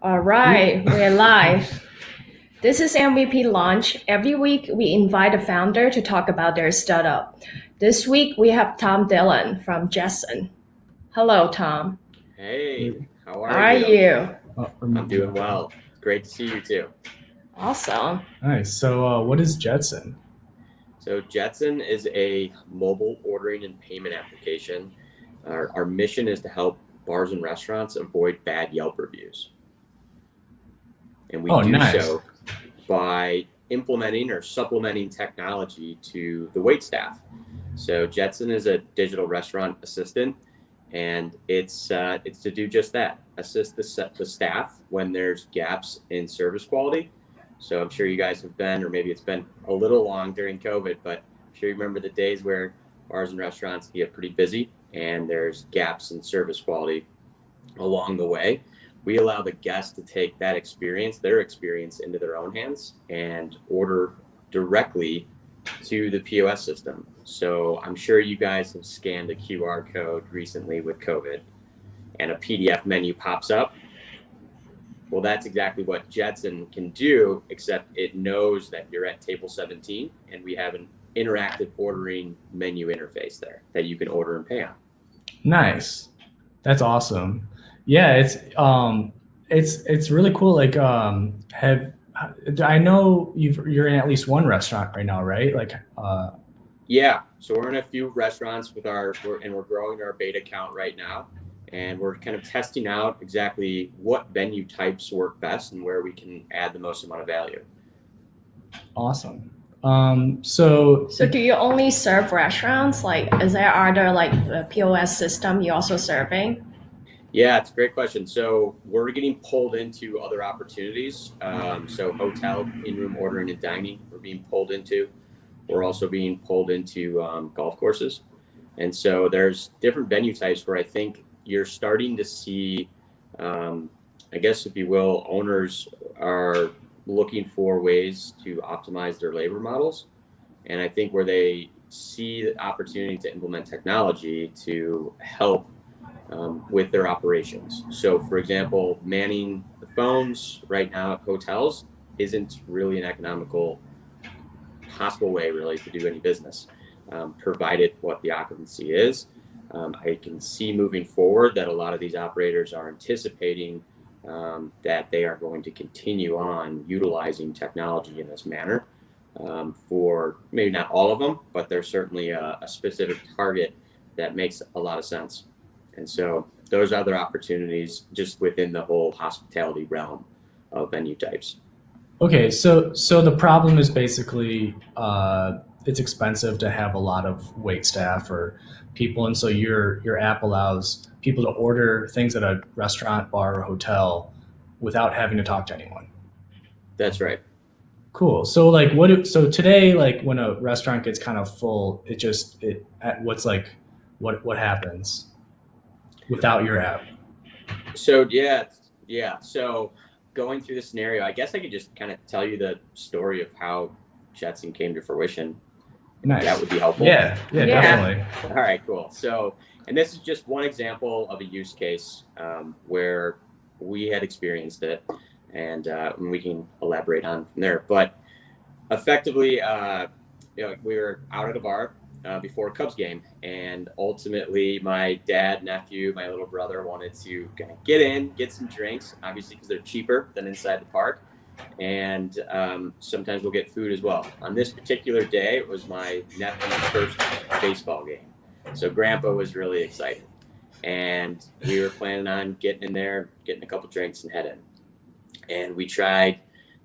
All right, we're live. This is MVP Launch. Every week, we invite a founder to talk about their startup. This week, we have Tom Dillon from Jetson. Hello, Tom. Hey, how How are are you? you? I'm doing well. Great to see you too. Awesome. Nice. So, what is Jetson? So, Jetson is a mobile ordering and payment application. Our mission is to help bars and restaurants avoid bad Yelp reviews. And we Oh, do nice. so by implementing or supplementing technology to the wait staff. So, Jetson is a digital restaurant assistant, and it's to do just that: assist the staff when there's gaps in service quality. So I'm sure you guys have been, or maybe it's been a little long during COVID, but I'm sure you remember the days where bars and restaurants get pretty busy and there's gaps in service quality along the way. We allow the guests to take that experience, their experience, into their own hands and order directly to the POS system. So I'm sure you guys have scanned a QR code recently with COVID and a PDF menu pops up. Well, that's exactly what Jetson can do, except it knows that you're at table 17 and we have an interactive ordering menu interface there that you can order and pay on. Nice. That's awesome. Yeah, it's really cool. Like, have I know you're in at least one restaurant right now, right? Yeah, so we're in a few restaurants with we're growing our beta count right now, and we're kind of testing out exactly what venue types work best and where we can add the most amount of value. Awesome. So So, do you only serve restaurants? Like, is there other like the POS system you also serving? Yeah, it's a great question. So we're getting pulled into other opportunities. So hotel, in-room ordering and dining, we're being pulled into. We're also being pulled into golf courses. And so there's different venue types where I think you're starting to see, I guess, if you will, owners are looking for ways to optimize their labor models. And I think where they see the opportunity to implement technology to help with their operations. So, for example, manning the phones right now at hotels isn't really an economical, possible way really to do any business, provided what the occupancy is. I can see moving forward that a lot of these operators are anticipating that they are going to continue on utilizing technology in this manner for maybe not all of them, but there's certainly a specific target that makes a lot of sense. And so those are other opportunities just within the whole hospitality realm of venue types. okay, so the problem is basically it's expensive to have a lot of wait staff or people, and so your app allows people to order things at a restaurant, bar, or hotel without having to talk to anyone. That's right. Cool. So like so today, like when a restaurant gets kind of full, what's like what happens without your app? So yeah. So going through the scenario, I guess I could just kind of tell you the story of how Jetson came to fruition. Nice. That would be helpful. Yeah, Yeah. definitely. All right, cool. So, and this is just one example of a use case where we had experienced it, and we can elaborate on from there. But effectively, we were out at a bar before a Cubs game, and ultimately, my dad, nephew, my little brother wanted to kind of get some drinks, obviously because they're cheaper than inside the park. And sometimes we'll get food as well. On this particular day, it was my nephew's first baseball game. So Grandpa was really excited. And we were planning on getting in there, getting a couple drinks and head in. And we tried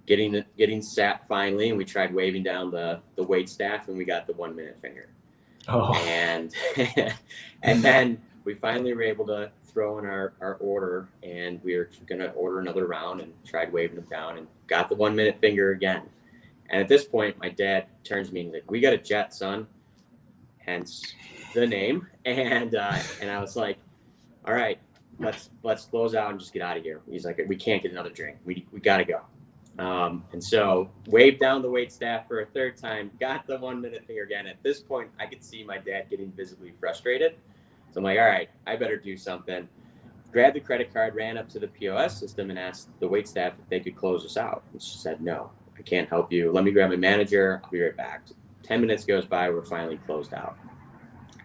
getting sat finally, and we tried waving down the wait staff, and we got the 1 minute finger. Oh, And and then we finally were able to throw in our order, and we were going to order another round and tried waving them down and got the 1 minute finger again. And at this point, my dad turns to me and he's like, "We got a jet, son," hence the name. And I was like, "All right, let's close out and just get out of here." He's like, "We can't get another drink. We got to go." And so waved down the wait staff for a third time, got the 1 minute finger again. At this point, I could see my dad getting visibly frustrated. So I'm like, all right, I better do something. grabbed the credit card, ran up to the POS system and asked the wait staff if they could close us out. And she said, no, I can't help you. Let me grab my manager. I'll be right back. 10 minutes goes by. We're finally closed out.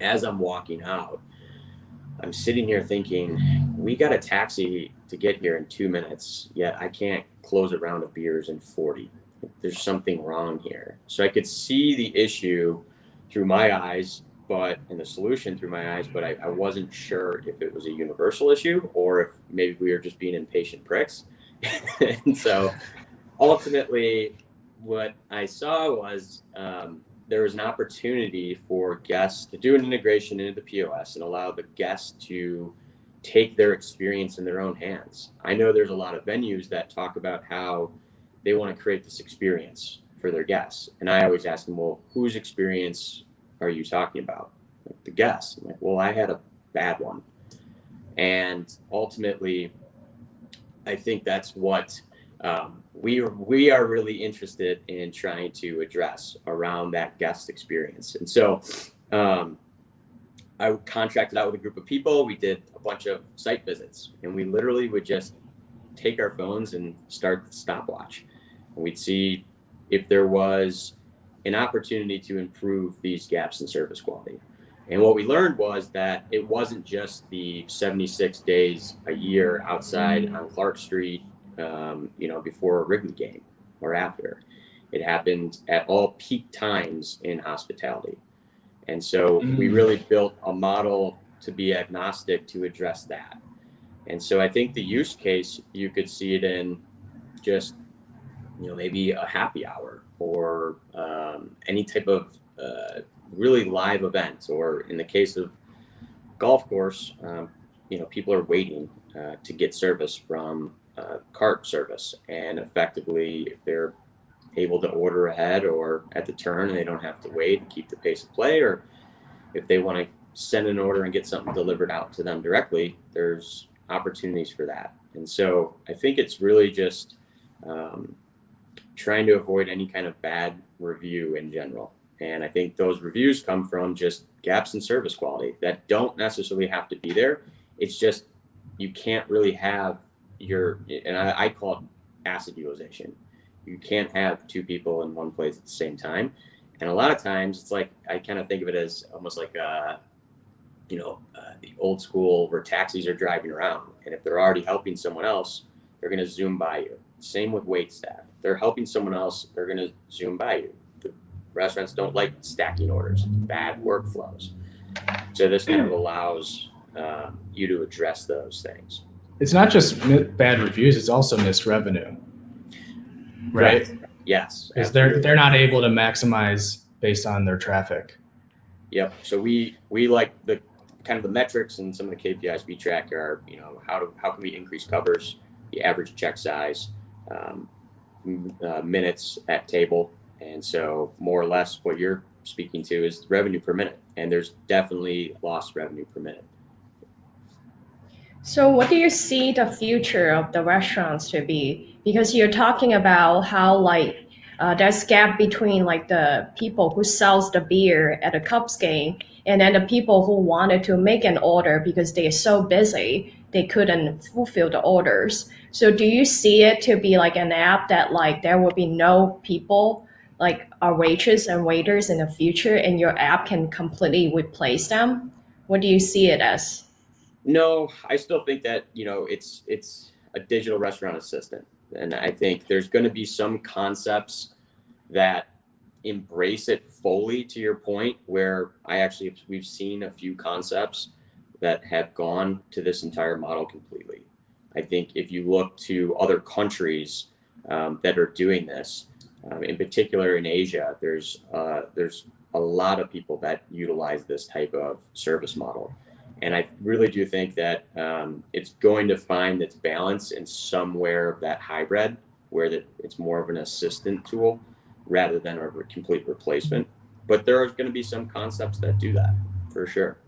As I'm walking out, I'm sitting here thinking, we got a taxi to get here in 2 minutes, yet I can't close a round of beers in 40. There's something wrong here. So I could see the issue through my eyes, and the solution through my eyes, but I wasn't sure if it was a universal issue or if maybe we were just being impatient pricks. And so ultimately what I saw was there was an opportunity for guests to do an integration into the POS and allow the guests to take their experience in their own hands. I know there's a lot of venues that talk about how they want to create this experience for their guests. And I always ask them, well, whose experience are you talking about? Like the guests. I'm like, well, I had a bad one. And ultimately, I think that's what we are really interested in trying to address around that guest experience. And so I contracted out with a group of people. We did a bunch of site visits, and we literally would just take our phones and start the stopwatch. And we'd see if there was an opportunity to improve these gaps in service quality. And what we learned was that it wasn't just the 76 days a year outside on Clark Street, before a Wrigley game or after. It happened at all peak times in hospitality. And so we really built a model to be agnostic to address that. And so I think the use case, you could see it in just, maybe a happy hour or any type of really live event, or in the case of golf course, people are waiting to get service from cart service, and effectively if they're able to order ahead or at the turn and they don't have to wait and keep the pace of play, or if they want to send an order and get something delivered out to them directly, there's opportunities for that. And so I think it's really just trying to avoid any kind of bad review in general. And I think those reviews come from just gaps in service quality that don't necessarily have to be there. It's just, you can't really have I call it asset utilization. You can't have two people in one place at the same time. And a lot of times it's like, I kind of think of it as almost like, the old school where taxis are driving around. And if they're already helping someone else, they're going to zoom by you. Same with wait staff. If they're helping someone else, they're going to zoom by you. The restaurants don't like stacking orders, bad workflows. So this kind of allows you to address those things. It's not just bad reviews; it's also missed revenue, right? Yes, because they're not able to maximize based on their traffic. Yep. So we like the kind of the metrics and some of the KPIs we track are, how can we increase covers, the average check size, minutes at table, and so more or less what you're speaking to is revenue per minute, and there's definitely lost revenue per minute. So what do you see the future of the restaurants to be? Because you're talking about how there's gap between the people who sells the beer at a Cubs game and then the people who wanted to make an order because they're so busy they couldn't fulfill the orders. So do you see it to be like an app that there will be no people our waitresses and waiters in the future, and your app can completely replace them? What do you see it as? No, I still think that, it's a digital restaurant assistant. And I think there's going to be some concepts that embrace it fully, to your point, where we've seen a few concepts that have gone to this entire model completely. I think if you look to other countries that are doing this, in particular in Asia, there's a lot of people that utilize this type of service model. And I really do think that it's going to find its balance in somewhere of that hybrid, where it's more of an assistant tool rather than a complete replacement. But there are going to be some concepts that do that, for sure.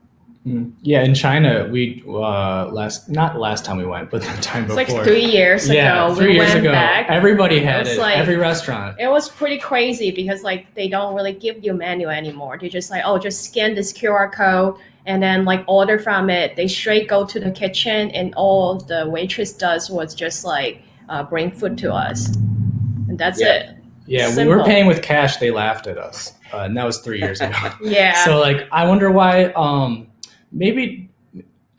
Yeah, in China, we not last time we went, but the time It's before. like 3 years Yeah, ago. 3 years went ago, back. everybody It had was it. like Every restaurant. it was pretty crazy because like they don't really give you a menu anymore. They just like, oh, just scan this QR code and then like order from it. They straight go to the kitchen and all the waitress does was just like bring food to us, and that's Yeah. it. Yeah, we Simple. were paying with cash. They laughed at us, and that was 3 years ago. Yeah. So like, I wonder why. Maybe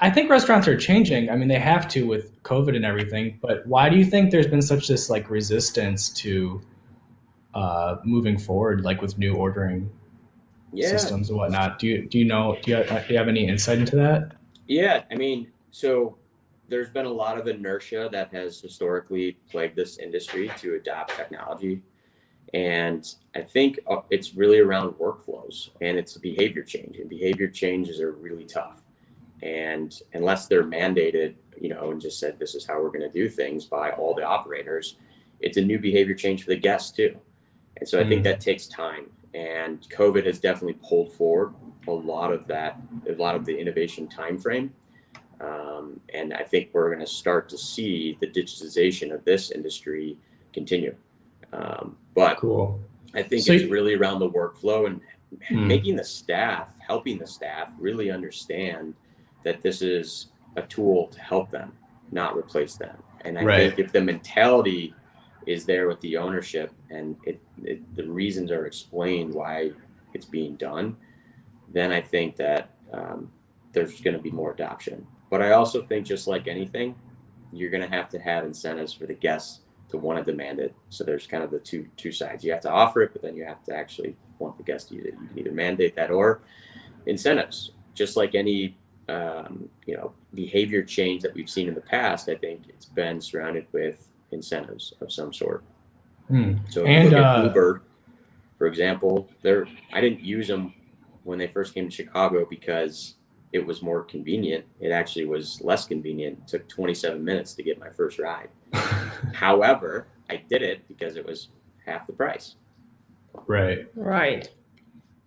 I think restaurants are changing. I mean, they have to with COVID and everything. But why do you think there's been such this like resistance to moving forward, like with new ordering Yeah. systems and whatnot? Do you have any insight into that? Yeah. I mean, so there's been a lot of inertia that has historically plagued this industry to adopt technology. And I think it's really around workflows and it's behavior change. And behavior changes are really tough. And unless they're mandated, and just said, this is how we're going to do things by all the operators, it's a new behavior change for the guests too. And so I think that takes time. And COVID has definitely pulled forward a lot of the innovation time frame. And I think we're going to start to see the digitization of this industry continue. But Cool. I think it's really around the workflow and helping the staff really understand that this is a tool to help them, not replace them. And I think if the mentality is there with the ownership and the reasons are explained why it's being done, then I think that there's going to be more adoption. But I also think, just like anything, you're going to have incentives for the guests to want to demand it. So there's kind of the two sides. You have to offer it, but then you have to actually want the guest to use it. You can either mandate that or incentives. Just like any behavior change that we've seen in the past, I think it's been surrounded with incentives of some sort. So if you look at Uber, for example, I didn't use them when they first came to Chicago because it was more convenient. It actually was less convenient. It took 27 minutes to get my first ride. However, I did it because it was half the price. Right.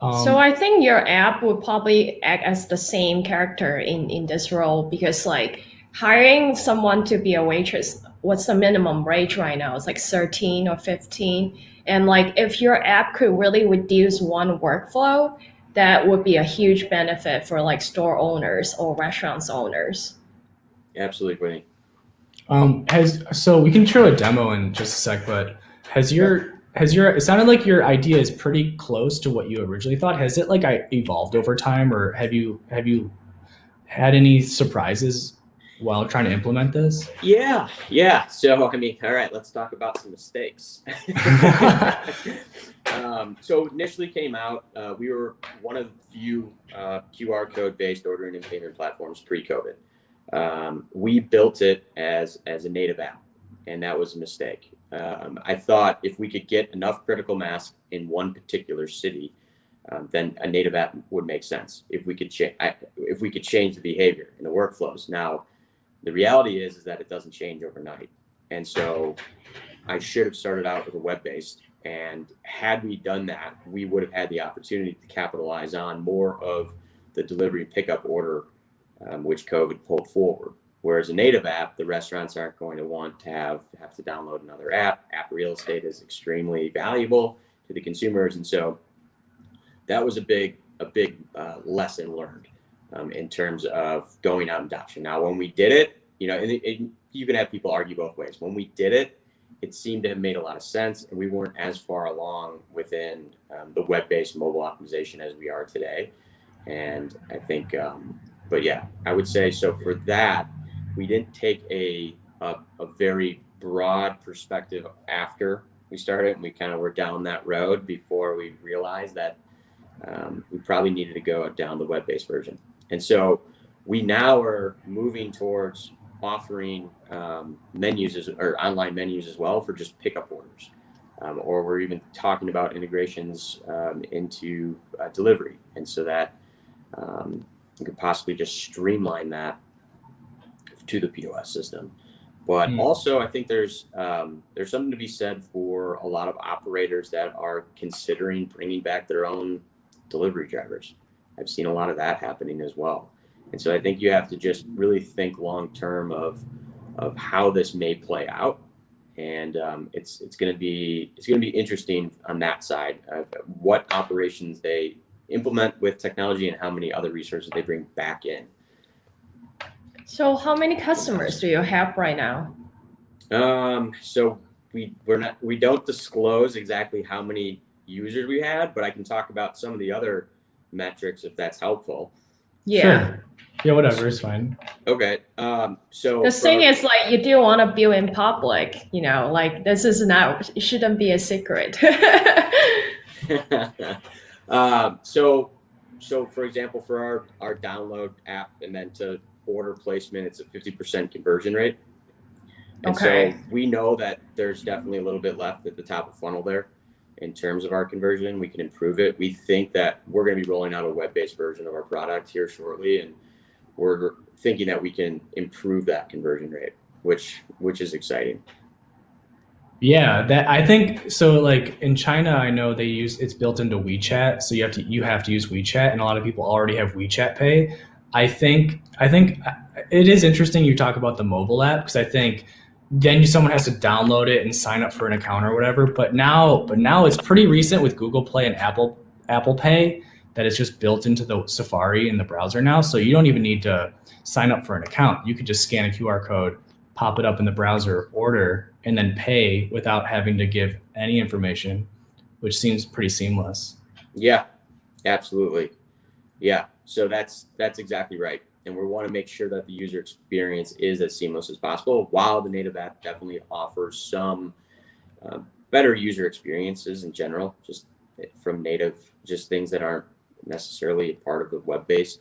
So I think your app would probably act as the same character in this role, because like hiring someone to be a waitress, what's the minimum wage right now? It's like 13 or 15. And like if your app could really reduce one workflow, that would be a huge benefit for like store owners or restaurants owners. Absolutely. So we can show a demo in just a sec, but it sounded like your idea is pretty close to what you originally thought. Has it like evolved over time, or have you had any surprises while trying to implement this? Yeah. So I mean, all right, let's talk about some mistakes. So initially came out, we were one of the few QR code based ordering and payment platforms pre-COVID. We built it as a native app, and that was a mistake. I thought if we could get enough critical mass in one particular city, then a native app would make sense. If we could change the behavior and the workflows. Now, the reality is that it doesn't change overnight, and so I should have started out with a web-based. And had we done that, we would have had the opportunity to capitalize on more of the delivery and pickup order, which COVID pulled forward. Whereas a native app, the restaurants aren't going to want to have to download another app. App real estate is extremely valuable to the consumers, and so that was a big lesson learned in terms of going out and adoption. Now, when we did it, and you can have people argue both ways. When we did it, it seemed to have made a lot of sense, and we weren't as far along within the web-based mobile optimization as we are today. And I think, but yeah, I would say so. For that, we didn't take a very broad perspective after we started, and we kind of were down that road before we realized that we probably needed to go down the web-based version. And so we now are moving towards offering menus or online menus as well for just pickup orders, or we're even talking about integrations into delivery, and so that you could possibly just streamline that to the POS system. But also, I think there's something to be said for a lot of operators that are considering bringing back their own delivery drivers. I've seen a lot of that happening as well. And so I think you have to just really think long term of how this may play out, and it's going to be interesting on that side of what operations they implement with technology and how many other resources they bring back in. So how many customers do you have right now? So we don't disclose exactly how many users we had, but I can talk about some of the other metrics if that's helpful. Yeah. Sure. Yeah, whatever, it's fine. Okay. So The thing is, like, you do want to build in public, you know, like this is not, it shouldn't be a secret. So for example, for our download app and then to order placement, it's a 50% conversion rate. And Okay. so we know that there's definitely a little bit left at the top of funnel there in terms of our conversion. We can improve it. We think that we're going to be rolling out a web-based version of our product here shortly, and we're thinking that we can improve that conversion rate, which is exciting. Yeah, that I think so. Like in China, I know it's built into WeChat, so you have to use WeChat, and a lot of people already have WeChat Pay. I think it is interesting you talk about the mobile app because I think then someone has to download it and sign up for an account or whatever. But now it's pretty recent with Google Play and Apple Pay that it's just built into the Safari in the browser now, so you don't even need to sign up for an account. You could just scan a QR code, pop it up in the browser, order, and then pay without having to give any information, which seems pretty seamless. Yeah, absolutely. Yeah, so that's exactly right. And we want to make sure that the user experience is as seamless as possible, while the native app definitely offers some better user experiences in general, just from native, just things that aren't necessarily part of the web-based.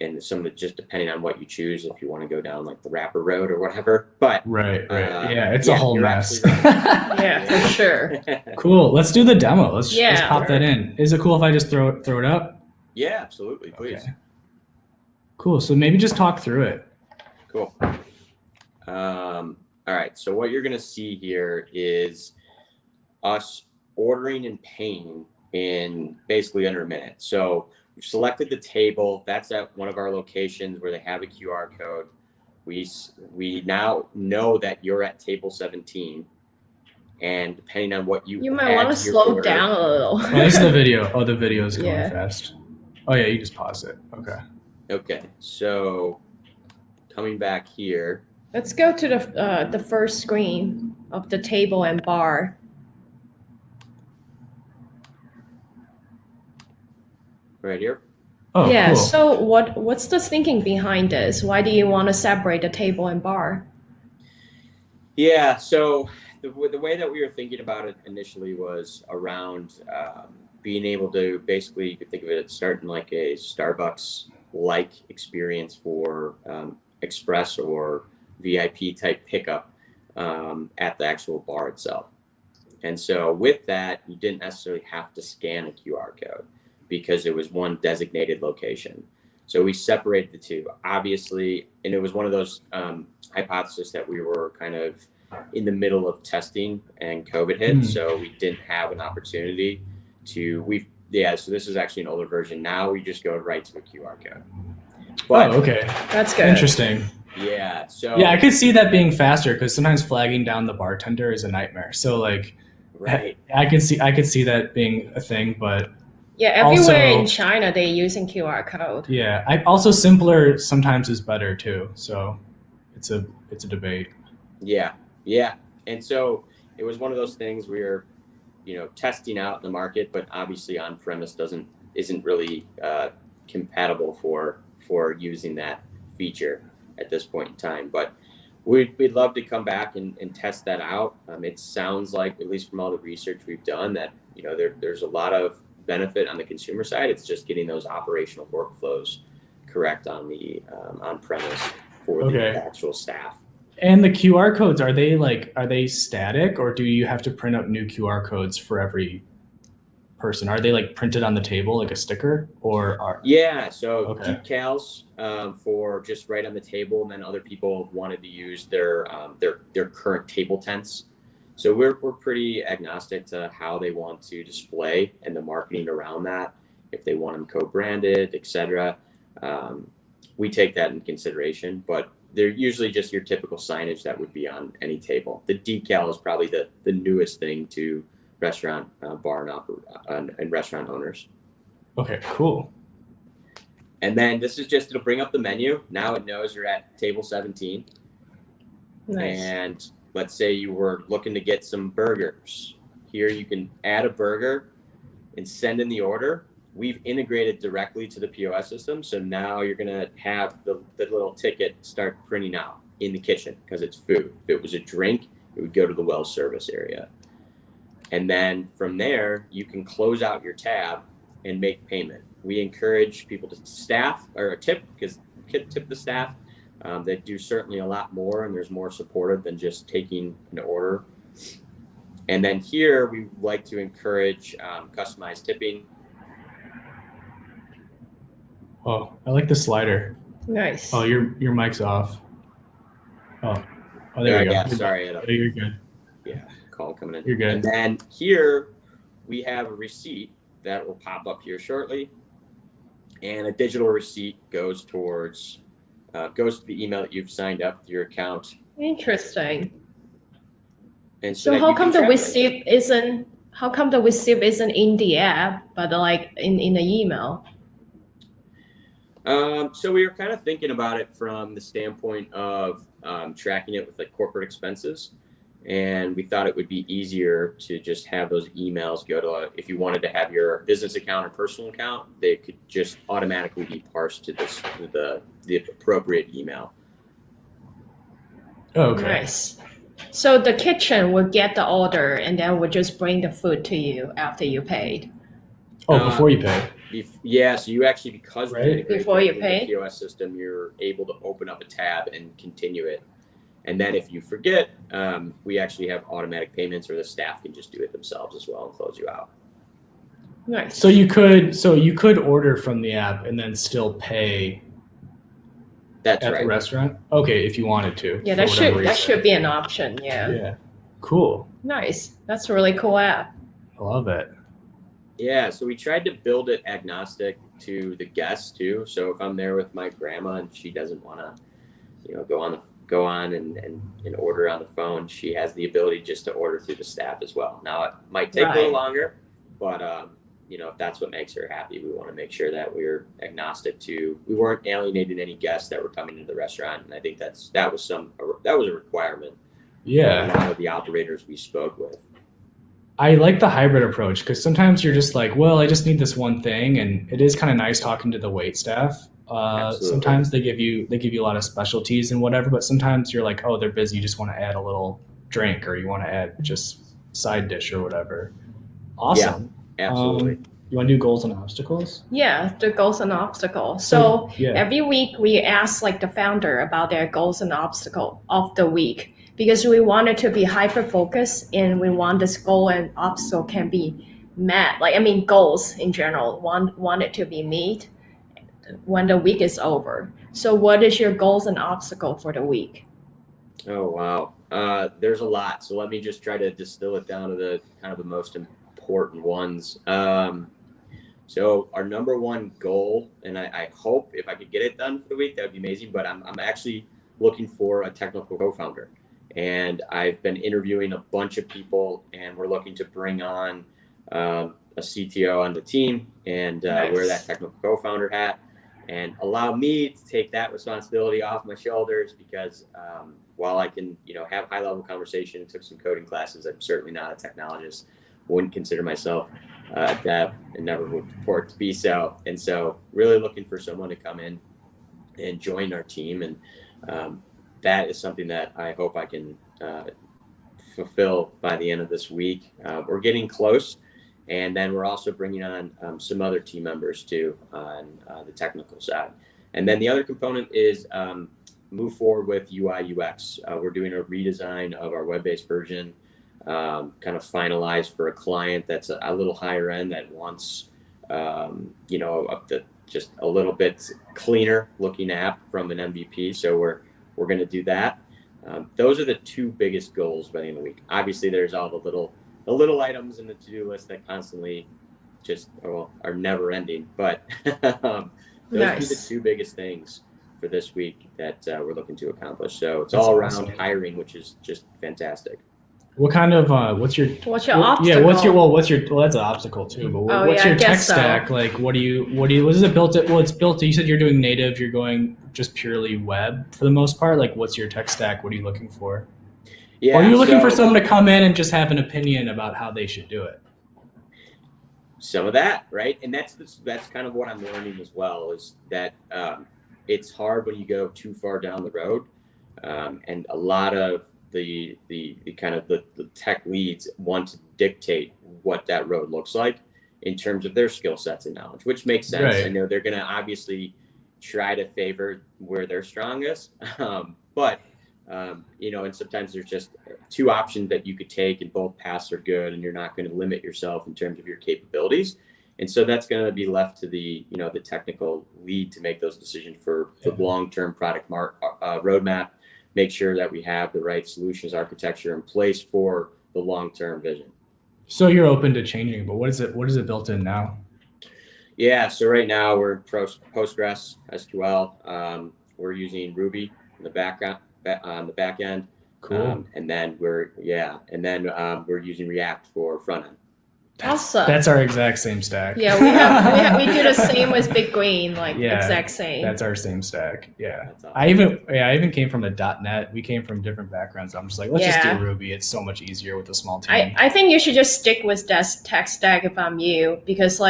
And some of it just depending on what you choose, if you want to go down like the wrapper road or whatever. But Right. Yeah, it's a whole mess. Yeah, for sure. Cool. Let's do the demo. Let's pop Sure. that in. Is it cool if I just throw it up? Yeah, absolutely. Please. Okay. Cool. So maybe just talk through it. Cool. All right. So what you're going to see here is us ordering and paying in basically under a minute. So we've selected the table. That's at one of our locations where they have a QR code. We now know that you're at table 17. And depending on what you might want to slow down a little. Oh, this is the video. Oh, the video is going Yeah. fast. Oh yeah, you just pause it. Okay. Okay. So coming back here. Let's go to the first screen of the table and bar. Right here. Oh, Yeah. cool. So what's the thinking behind this? Why do you want to separate the table and bar? Yeah. So the way that we were thinking about it initially was around being able to basically, you could think of it as starting like a Starbucks-like experience for express or VIP type pickup at the actual bar itself. And so with that, you didn't necessarily have to scan a QR code because it was one designated location. So we separated the two, obviously, and it was one of those hypotheses that we were kind of in the middle of testing and COVID hit. So we didn't have an opportunity to, so this is actually an older version. Now we just go right to a QR code. But, okay. That's good. Interesting. Yeah. So yeah, I could see that being faster because sometimes flagging down the bartender is a nightmare. So like, right. I could see that being a thing, but yeah, everywhere also, in China they're using QR code. Yeah, also simpler sometimes is better too. So it's a debate. Yeah, and so it was one of those things we were, testing out in the market, but obviously on premise isn't really compatible for using that feature at this point in time. But we'd love to come back and test that out. It sounds like, at least from all the research we've done, that there's a lot of benefit on the consumer side. It's just getting those operational workflows correct on the on premise for the actual staff. And the QR codes, are they static, or do you have to print up new QR codes for every person? Are they like printed on the table like a sticker, or are? Yeah, so decals for just right on the table, and then other people wanted to use their current table tents. So we're pretty agnostic to how they want to display and the marketing around that. If they want them co-branded, etc. we take that into consideration, but they're usually just your typical signage that would be on any table. The decal is probably the newest thing to restaurant, bar and restaurant owners. Okay, cool. And then this is just, it'll bring up the menu. Now it knows you're at table 17. Nice. And let's say you were looking to get some burgers. Here you can add a burger and send in the order. We've integrated directly to the POS system. So now you're going to have the little ticket start printing out in the kitchen because it's food. If it was a drink, it would go to the well service area. And then from there, you can close out your tab and make payment. We encourage people to staff or tip, because tip the staff. They do certainly a lot more, and there's more supportive than just taking an order. And then here we like to encourage customized tipping. Oh, I like the slider. Nice. Oh, your mic's off. Oh, there you go. Yeah, sorry. You're good. Yeah, call coming in. You're good. And then here we have a receipt that will pop up here shortly. And a digital receipt goes towards goes to the email that you've signed up with your account. Interesting. And So how come the receipt isn't? How come the receipt isn't in the app, but like in the email? So we were kind of thinking about it from the standpoint of tracking it with like corporate expenses, and we thought it would be easier to just have those emails go to if you wanted to have your business account or personal account, they could just automatically be parsed to the appropriate email. Oh, okay. Nice. So the kitchen would get the order and then would just bring the food to you after you paid. Oh, before you pay. Yeah, so you actually, because Right. we integrate Before you with pay? the POS system, you're able to open up a tab and continue it. And then if you forget, we actually have automatic payments, or the staff can just do it themselves as well and close you out. Nice. So you could order from the app and then still pay That's at right. the restaurant. Okay, if you wanted to. Yeah, for that whatever reason. should be an option. Yeah. Yeah. Cool. Nice. That's a really cool app. I love it. Yeah, so we tried to build it agnostic to the guests too. So if I'm there with my grandma and she doesn't want to, go on and order on the phone, she has the ability just to order through the staff as well. Now it might take a little longer, but if that's what makes her happy, we want to make sure that we're agnostic to. We weren't alienating any guests that were coming to the restaurant, and I think that was a requirement. Yeah. For a lot of the operators we spoke with. I like the hybrid approach because sometimes you're just like, well, I just need this one thing, and it is kind of nice talking to the wait staff. Sometimes they give you a lot of specialties and whatever, but sometimes you're like, oh, they're busy. You just want to add a little drink, or you want to add just side dish or whatever. Awesome. Yeah, absolutely. You want to do goals and obstacles? Yeah, the goals and obstacles. So yeah. Every week we ask like the founder about their goals and obstacle of the week, because we want it to be hyper focused and we want this goal and obstacle can be met. Goals in general, want it to be met when the week is over. So what is your goals and obstacle for the week? Oh, wow. There's a lot. So let me just try to distill it down to the kind of the most important ones. So our number one goal, and I hope if I could get it done for the week, that would be amazing, but I'm actually looking for a technical co-founder. And I've been interviewing a bunch of people, and we're looking to bring on a CTO on the team and wear that technical co-founder hat and allow me to take that responsibility off my shoulders, because while I can, have high level conversation and took some coding classes, I'm certainly not a technologist. Wouldn't consider myself a dev and never would purport to be so. And so really looking for someone to come in and join our team. And that is something that I hope I can fulfill by the end of this week. We're getting close. And then we're also bringing on some other team members too on the technical side. And then the other component is move forward with UI UX. We're doing a redesign of our web-based version, kind of finalized for a client that's a little higher end that wants, up to just a little bit cleaner looking app from an MVP. So we're going to do that. Those are the two biggest goals by the end of the week. Obviously, there's all the little items in the to-do list that constantly just are never ending. But those would be the Nice. two biggest things for this week that we're looking to accomplish. So it's That's all around awesome. hiring, which is just fantastic. What kind of what's your obstacle? well that's an obstacle too, but Oh, what's yeah, I your tech guess so. stack? Like what is it built at? Well, it's built, you said you're doing native, you're going just purely web for the most part. Like what's your tech stack? What are you looking for? Yeah, Or are you looking for so someone to come in and just have an opinion about how they should do it? some of that, right? And that's kind of what I'm learning as well, is that it's hard when you go too far down the road, and a lot of the kind of the tech leads want to dictate what that road looks like in terms of their skill sets and knowledge, which makes sense. Right. I know they're going to obviously try to favor where they're strongest, but and sometimes there's just two options that you could take, and both paths are good, and you're not going to limit yourself in terms of your capabilities. And so that's going to be left to the technical lead to make those decisions for the long-term product roadmap. Make sure that we have the right solutions architecture in place for the long-term vision. So you're open to changing, but what is it built in now? Yeah, so right now we're Postgres, SQL. We're using Ruby in the background on the back end. Cool. And then we're using React for front end. Awesome. That's our exact same stack. Yeah, we do the same with Big Green, exact same. That's our same stack. Yeah. That's awesome. I even came from the .NET. We came from different backgrounds. I'm just like, let's just do Ruby. It's so much easier with a small team. I think you should just stick with that tech stack if I'm you, because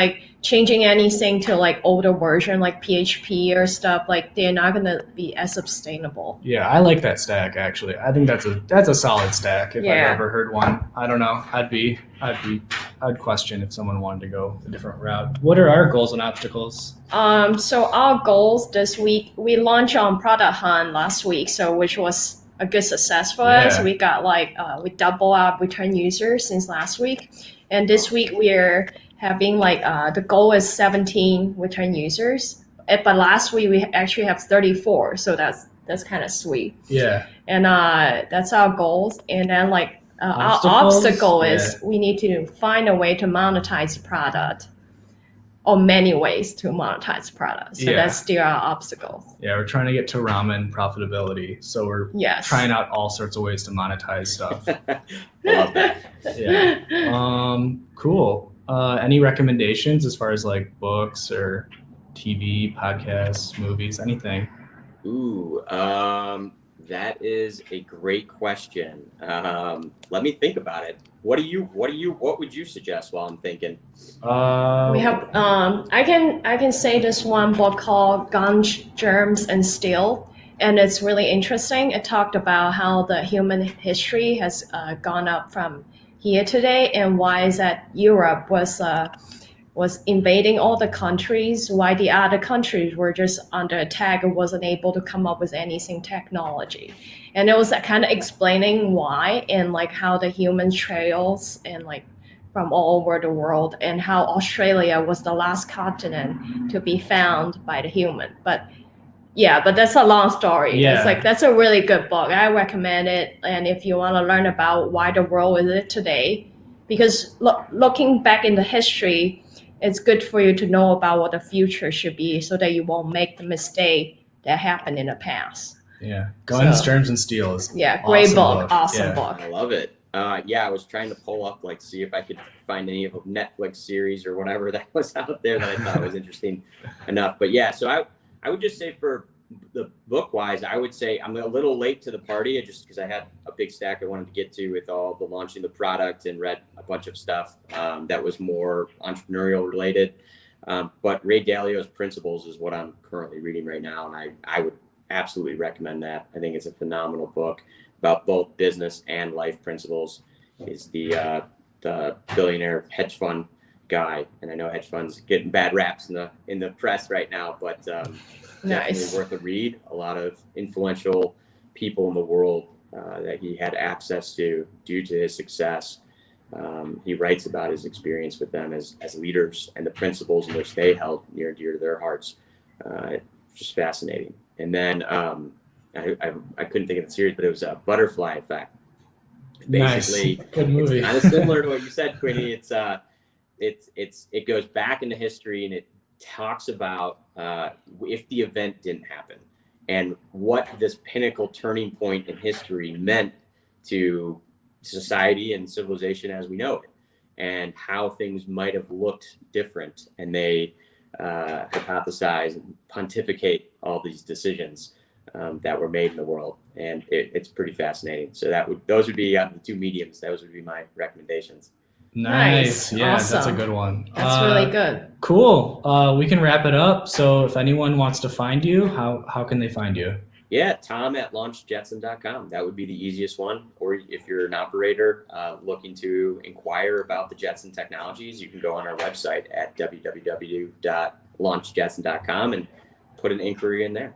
changing anything to older version like PHP or stuff, they're not gonna be as sustainable. Yeah, I like that stack actually. I think that's a solid stack. If I've ever heard one, I don't know. I'd question if someone wanted to go a different route. What are our goals and obstacles? So our goals this week, we launched on Product Hunt last week, which was a good success for us. We got we double our return users since last week, and this week we're having the goal is 17 return users, but last week we actually have 34, so that's kind of sweet. Yeah. And that's our goals, and then our obstacle is we need to find a way to monetize the product, or many ways to monetize the product. So that's still our obstacle. Yeah, we're trying to get to ramen profitability. So we're trying out all sorts of ways to monetize stuff. Love that. Yeah. Cool. Any recommendations as far as books or TV, podcasts, movies, anything? Ooh, that is a great question. Let me think about it. What would you suggest while I'm thinking? We have I can say this one book called Guns, Germs, and Steel, and it's really interesting. It talked about how the human history has gone up from here today, and why is that Europe was invading all the countries, why the other countries were just under attack and wasn't able to come up with anything technology. And it was kind of explaining why, and how the human trails and from all over the world, and how Australia was the last continent to be found by the human. But that's a long story. Yeah. It's that's a really good book. I recommend it. And if you want to learn about why the world is it today, because looking back in the history, it's good for you to know about what the future should be, so that you won't make the mistake that happened in the past. Yeah, Guns, Germs, and Steel is great book. Awesome book. I love it. I was trying to pull up, see if I could find any of a Netflix series or whatever that was out there that I thought was interesting enough. But so I would just say, for the book wise, I would say I'm a little late to the party, just because I had a big stack I wanted to get to with all the launching the product, and read a bunch of stuff that was more entrepreneurial related. But Ray Dalio's Principles is what I'm currently reading right now, and I would absolutely recommend that. I think it's a phenomenal book about both business and life principles. Is the billionaire hedge fund guy, and I know hedge funds getting bad raps in the press right now, but definitely worth a read. A lot of influential people in the world that he had access to due to his success. He writes about his experience with them as leaders, and the principles in which they held near and dear to their hearts. Just fascinating. And then I couldn't think of the series, but it was a Butterfly Effect. Basically, nice. Good movie. It's kind of similar to what you said, Quinny. It goes back into history, and it talks about if the event didn't happen, and what this pinnacle turning point in history meant to society and civilization as we know it, and how things might have looked different. And they hypothesize and pontificate all these decisions that were made in the world, and it's pretty fascinating. So those would be the two mediums. Those would be my recommendations. Nice. Yeah, Awesome. That's a good one. That's really good. Cool. We can wrap it up. So if anyone wants to find you, how can they find you? Yeah, Tom at launchjetson.com. That would be the easiest one. Or if you're an operator looking to inquire about the Jetson technologies, you can go on our website at www.launchjetson.com and put an inquiry in there.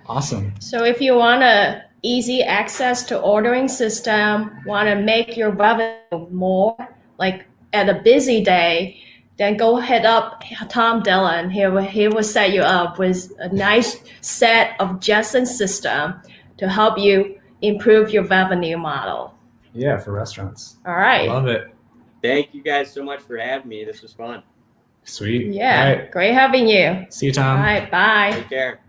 Awesome. So if you want a easy access to ordering system, want to make your revenue more, like at a busy day, then go head up Tom Dillon. He will set you up with a nice set of Jetson system to help you improve your revenue model. Yeah, for restaurants. All right. Love it. Thank you guys so much for having me. This was fun. Sweet. Yeah, All right. great having you. See you, Tom. All right, bye. Take care.